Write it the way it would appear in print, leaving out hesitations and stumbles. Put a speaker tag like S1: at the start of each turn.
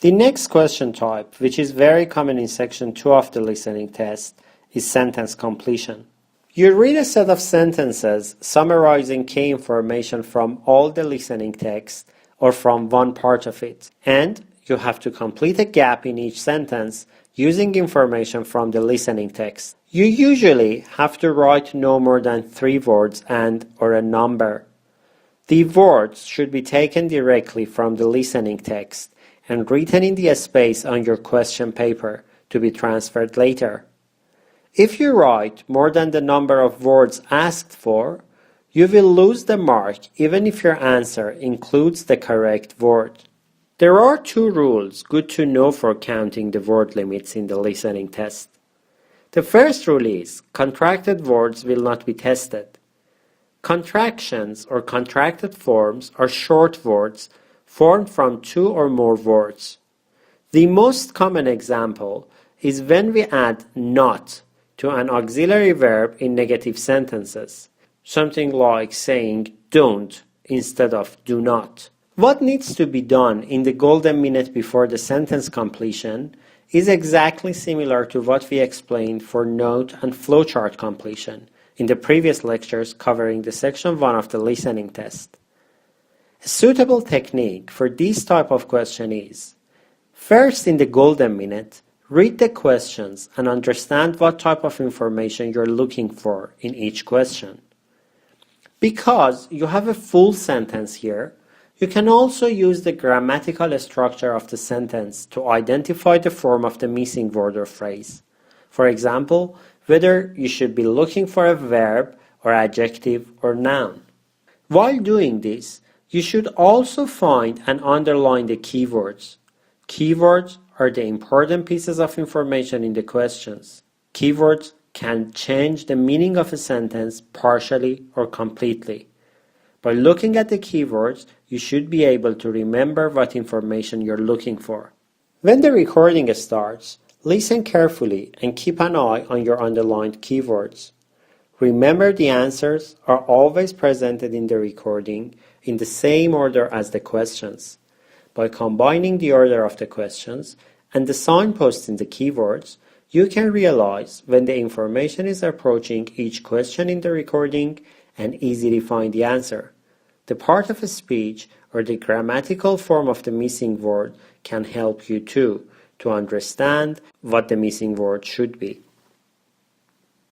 S1: The next question type, which is very common in section 2 of the listening test, is sentence completion. You read a set of sentences summarizing key information from all the listening text or from one part of it, and you have to complete a gap in each sentence using information from the listening text. You usually have to write no more than 3 words and/or a number. The words should be taken directly from the listening text and written in the space on your question paper to be transferred later. If you write more than the number of words asked for, you will lose the mark even if your answer includes the correct word. There are 2 rules good to know for counting the word limits in the listening test. The first rule is contracted words will not be tested. Contractions or contracted forms are short words formed from 2 or more words. The most common example is when we add not to an auxiliary verb in negative sentences, something like saying don't instead of do not. What needs to be done in the golden minute before the sentence completion is exactly similar to what we explained for note and flowchart completion in the previous lectures covering the section 1 of the listening test. A suitable technique for this type of question is, first in the golden minute, read the questions and understand what type of information you're looking for in each question. Because you have a full sentence here, you can also use the grammatical structure of the sentence to identify the form of the missing word or phrase. For example, whether you should be looking for a verb or adjective or noun. While doing this, you should also find and underline the keywords. Keywords are the important pieces of information in the questions. Keywords can change the meaning of a sentence partially or completely. By looking at the keywords, you should be able to remember what information you're looking for. When the recording starts, listen carefully and keep an eye on your underlined keywords. Remember, the answers are always presented in the recording in the same order as the questions. By combining the order of the questions and the signposts in the keywords, you can realize when the information is approaching each question in the recording and easily find the answer. The part of a speech or the grammatical form of the missing word can help you too to understand what the missing word should be.